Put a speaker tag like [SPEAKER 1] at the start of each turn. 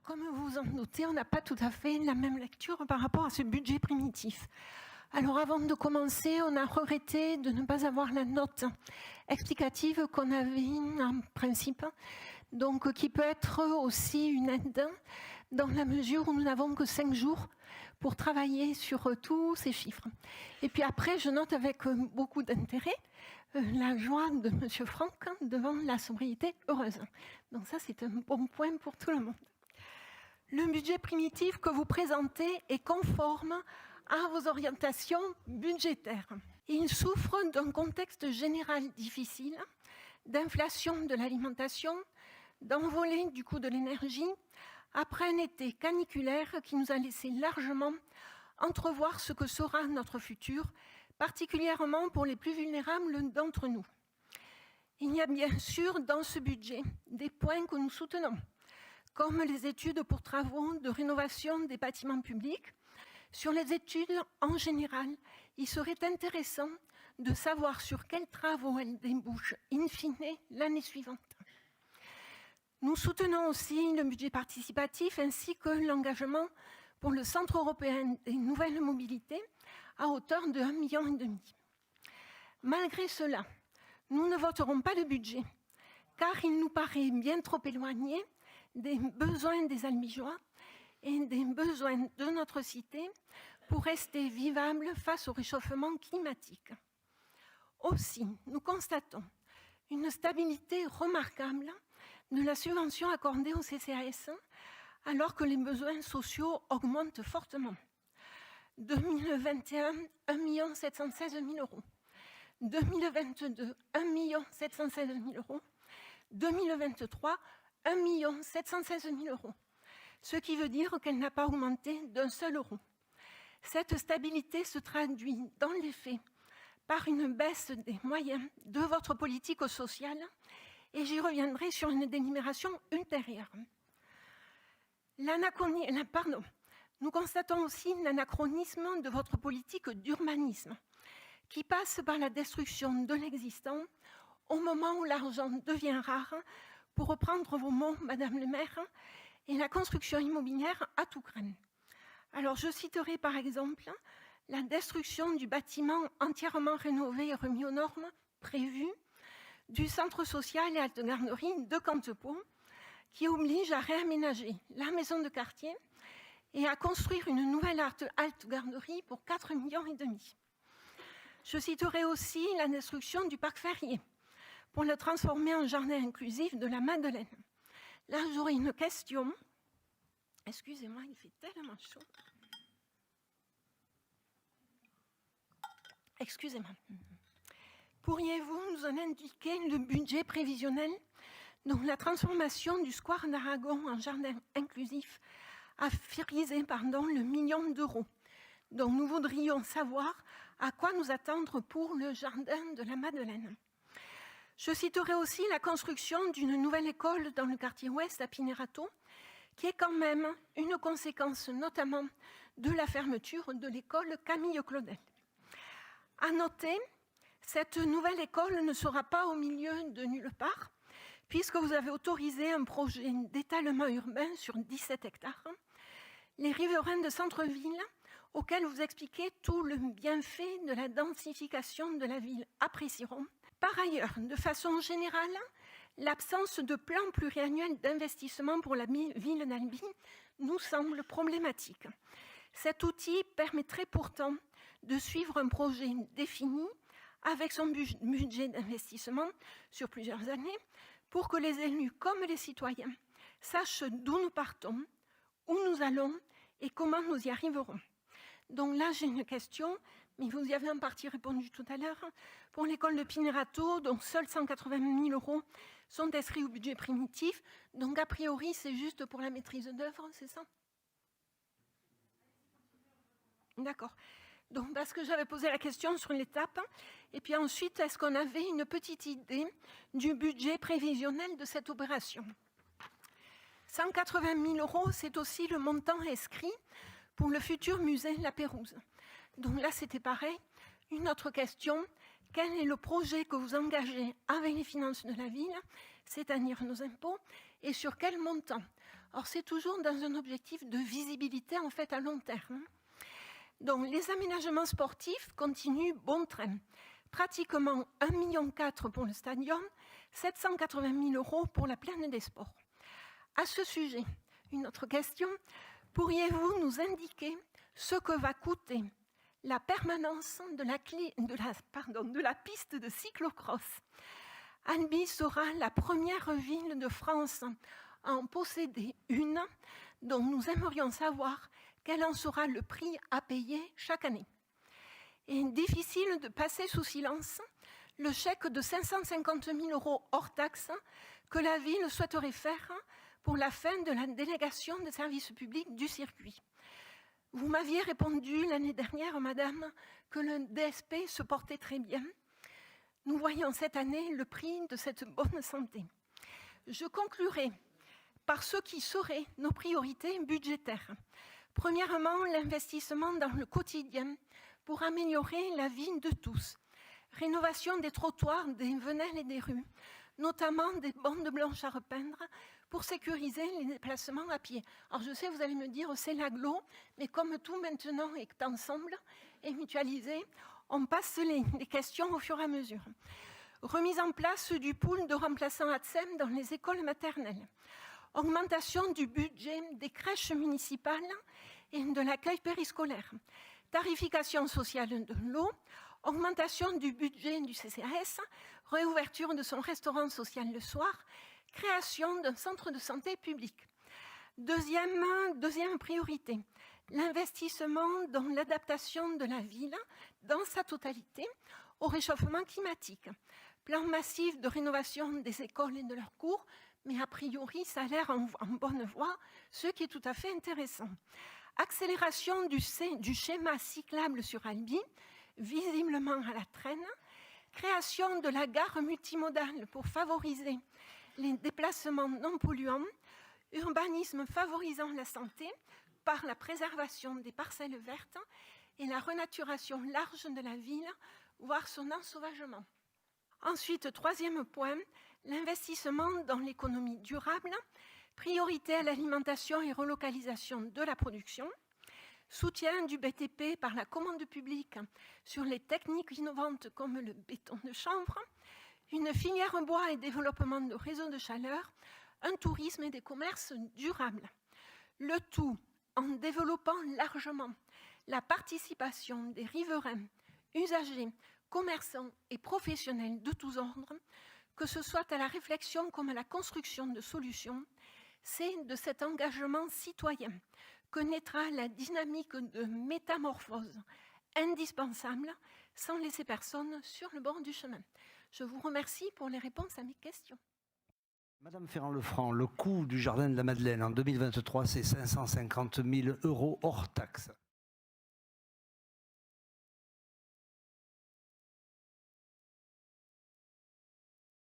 [SPEAKER 1] comme vous vous en doutez, on n'a pas tout à fait la même lecture par rapport à ce budget primitif. Alors avant de commencer, on a regretté de ne pas avoir la note explicative qu'on avait en principe, donc qui peut être aussi une aide dans la mesure où nous n'avons que 5 jours pour travailler sur tous ces chiffres. Et puis après, je note avec beaucoup d'intérêt la joie de M. Franck devant la sobriété heureuse. Donc ça, c'est un bon point pour tout le monde. Le budget primitif que vous présentez est conforme à vos orientations budgétaires. Il souffre d'un contexte général difficile, d'inflation de l'alimentation, d'envolée du coût de l'énergie, après un été caniculaire qui nous a laissé largement entrevoir ce que sera notre futur, particulièrement pour les plus vulnérables d'entre nous. Il y a bien sûr dans ce budget des points que nous soutenons, comme les études pour travaux de rénovation des bâtiments publics. Sur les études en général, il serait intéressant de savoir sur quels travaux elles débouchent in fine l'année suivante. Nous soutenons aussi le budget participatif ainsi que l'engagement pour le Centre européen des nouvelles mobilités à hauteur de 1,5 million. Malgré cela, nous ne voterons pas le budget, car il nous paraît bien trop éloigné des besoins des Albigeois et des besoins de notre cité pour rester vivable face au réchauffement climatique. Aussi, nous constatons une stabilité remarquable de la subvention accordée au CCAS, alors que les besoins sociaux augmentent fortement. 2021, 1 716 000 euros. 2022, 1 716 000 euros. 2023, 1 716 000 euros. Ce qui veut dire qu'elle n'a pas augmenté d'un seul euro. Cette stabilité se traduit dans les faits par une baisse des moyens de votre politique sociale, et j'y reviendrai sur une délibération ultérieure. Nous constatons aussi l'anachronisme de votre politique d'urbanisme, qui passe par la destruction de l'existant au moment où l'argent devient rare, pour reprendre vos mots, Madame le maire, et la construction immobilière à tout craint. Alors je citerai par exemple la destruction du bâtiment entièrement rénové et remis aux normes prévues du centre social et halte garderie de Cantepot, qui oblige à réaménager la maison de quartier et à construire une nouvelle halte garderie pour 4,5 millions. Je citerai aussi la destruction du parc Ferrier pour le transformer en jardin inclusif de la Madeleine. Là, j'aurais une question. Excusez-moi, il fait tellement chaud. Excusez-moi. Pourriez-vous nous en indiquer le budget prévisionnel? Donc, la transformation du square d'Aragon en jardin inclusif a frisé le million d'euros. Donc, nous voudrions savoir à quoi nous attendre pour le jardin de la Madeleine. Je citerai aussi la construction d'une nouvelle école dans le quartier ouest à Pinérato, qui est quand même une conséquence notamment de la fermeture de l'école Camille Claudel. À noter, cette nouvelle école ne sera pas au milieu de nulle part, puisque vous avez autorisé un projet d'étalement urbain sur 17 hectares. Les riverains de centre-ville, auxquels vous expliquez tout le bienfait de la densification de la ville, apprécieront. Par ailleurs, de façon générale, l'absence de plan pluriannuel d'investissement pour la ville d'Albi nous semble problématique. Cet outil permettrait pourtant de suivre un projet défini avec son budget d'investissement sur plusieurs années pour que les élus comme les citoyens sachent d'où nous partons, où nous allons et comment nous y arriverons. Donc là, j'ai une question, mais vous y avez en partie répondu tout à l'heure. Pour l'école de Pinérato, donc seuls 180 000 euros sont inscrits au budget primitif. Donc a priori, c'est juste pour la maîtrise d'œuvre, c'est ça? D'accord. Donc parce que j'avais posé la question sur l'étape. Et puis ensuite, est-ce qu'on avait une petite idée du budget prévisionnel de cette opération? 180 000 euros, c'est aussi le montant inscrit pour le futur musée La Pérouse. Donc là, c'était pareil. Une autre question, quel est le projet que vous engagez avec les finances de la ville, c'est-à-dire nos impôts, et sur quel montant? Or, c'est toujours dans un objectif de visibilité en fait à long terme. Donc, les aménagements sportifs continuent bon train. Pratiquement 1,4 million pour le stadium, 780 000 € pour la plaine des sports. À ce sujet, une autre question. Pourriez-vous nous indiquer ce que va coûter la permanence de la piste de cyclocross? Albi sera la première ville de France à en posséder une, dont nous aimerions savoir quel en sera le prix à payer chaque année. Et difficile de passer sous silence le chèque de 550 000 € hors taxe que la ville souhaiterait faire pour la fin de la délégation de services publics du circuit. Vous m'aviez répondu l'année dernière, madame, que le DSP se portait très bien. Nous voyons cette année le prix de cette bonne santé. Je conclurai par ce qui seraient nos priorités budgétaires. Premièrement, l'investissement dans le quotidien pour améliorer la vie de tous. Rénovation des trottoirs, des venelles et des rues, notamment des bandes blanches à repeindre pour sécuriser les déplacements à pied. Alors je sais, vous allez me dire, c'est l'agglo, mais comme tout maintenant est ensemble et mutualisé, on passe les questions au fur et à mesure. Remise en place du pool de remplaçants ATSEM dans les écoles maternelles. Augmentation du budget des crèches municipales et de l'accueil périscolaire. Tarification sociale de l'eau. Augmentation du budget du CCAS. Réouverture de son restaurant social le soir. Création d'un centre de santé public. Deuxième priorité, l'investissement dans l'adaptation de la ville dans sa totalité au réchauffement climatique. Plan massif de rénovation des écoles et de leurs cours, mais a priori, ça a l'air en bonne voie, ce qui est tout à fait intéressant. Accélération du schéma cyclable sur Albi, visiblement à la traîne. Création de la gare multimodale pour favoriser les déplacements non polluants. Urbanisme favorisant la santé par la préservation des parcelles vertes et la renaturation large de la ville, voire son ensauvagement. Ensuite, troisième point, l'investissement dans l'économie durable, priorité à l'alimentation et relocalisation de la production, soutien du BTP par la commande publique sur les techniques innovantes comme le béton de chanvre, une filière bois et développement de réseaux de chaleur, un tourisme et des commerces durables. Le tout en développant largement la participation des riverains, usagers, commerçants et professionnels de tous ordres, que ce soit à la réflexion comme à la construction de solutions. C'est de cet engagement citoyen que naîtra la dynamique de métamorphose indispensable sans laisser personne sur le bord du chemin. Je vous remercie pour les réponses à mes questions.
[SPEAKER 2] Madame Ferrand-Lefranc, le coût du jardin de la Madeleine en 2023, c'est 550 000 € hors taxe.